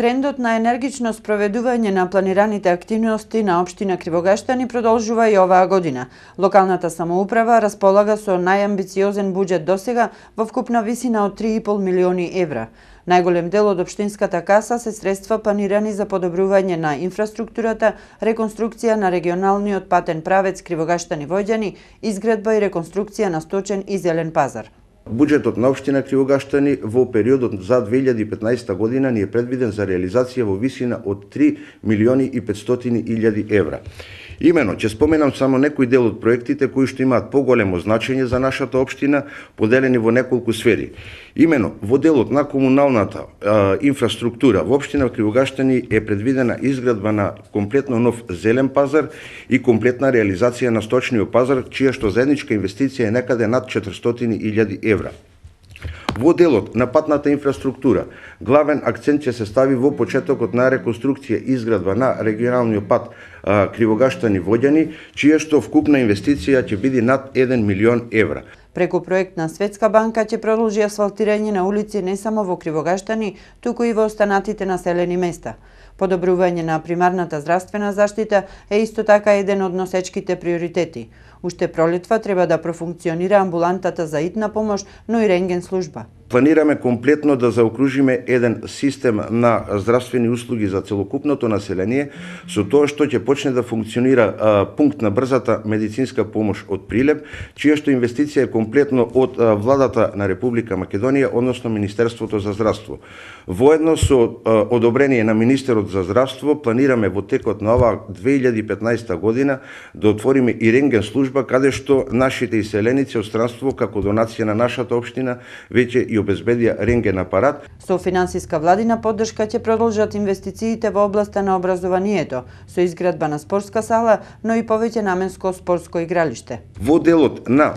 Трендот на енергично спроведување на планираните активности на општина Кривогаштани продолжува и оваа година. Локалната самоуправа располага со најамбициозен буџет досега во вкупна висина од 3,5 милиони евра. Најголем дел од општинската каса се средства планирани за подобрување на инфраструктурата, реконструкција на регионалниот патен правец Кривогаштани-Војđани, изградба и реконструкција на сточен и зелен пазар. Буџетот на општина Кривогаштани во периодот за 2015 година ни е предвиден за реализација во висина од 3 милиони и 500 илјади евра. Имено, ќе споменам само некој дел од проектите кои што имаат поголемо значење за нашата општина, поделени во неколку сфери. Имено, во делот на комуналната инфраструктура во општина Кривогаштани е предвидена изградба на комплетно нов зелен пазар и комплетна реализација на сточниот пазар, чија што заедничка инвестиција е некаде над 400 илјади евра. Во делот на патната инфраструктура, главен акцент ќе се стави во почетокот на реконструкција и изградба на регионалниот пат Кривогаштани-Војđани, чија што вкупна инвестиција ќе биде над 1 милион евра. Преку проект на Светска банка ќе продолжи асфалтирање на улици не само во Кривогаштани, туку и во останатите населени места. Подобрување на примарната здравствена заштита е исто така еден од носечките приоритети. Уште пролетва треба да профункционира амбулантата за итна помош, но и рентген служба. Планираме комплетно да заокружиме еден систем на здравствени услуги за целокупното население, со тоа што ќе почне да функционира пункт на брзата медицинска помош од Прилеп, чија што инвестиција е комплетно од владата на Република Македонија, односно Министерството за здравство. Воедно со одобрение на Министерот за здравство, планираме во текот на оваа 2015 година да отвориме и рентген служба, каде што нашите иселеници од странство, како донација на нашата општина, веќе и обезбедија рентген апарат. Со финансиска владина поддршка ќе продолжат инвестициите во областа на образованието, со изградба на спортска сала, но и повеќе наменско спортско игралиште. Во делот на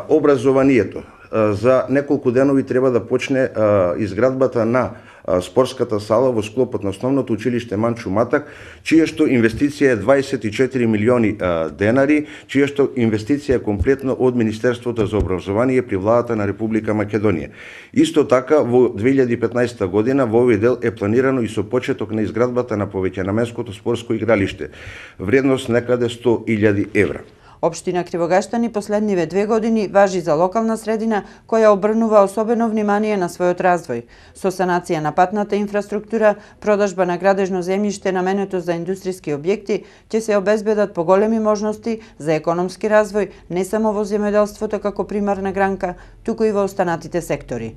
образованието, за неколку денови треба да почне изградбата на спортската сала во склопот на основното училиште Манчо Матак, чија што инвестиција е 24 милиони денари, чија што инвестиција е комплетно од Министерството за образование при владата на Република Македонија. Исто така во 2015 година во овој дел е планирано и со почеток на изградбата на повеќенаменското спортско игралиште, вредност некаде 100.000 евра. Општина Кривогаштани последниве 2 години важи за локална средина која обрнува особено внимание на својот развој. Со санација на патната инфраструктура, продажба на градежно земјиште наменето за индустријски објекти, ќе се обезбедат поголеми можности за економски развој не само во земјоделството како примарна гранка, туку и во останатите сектори.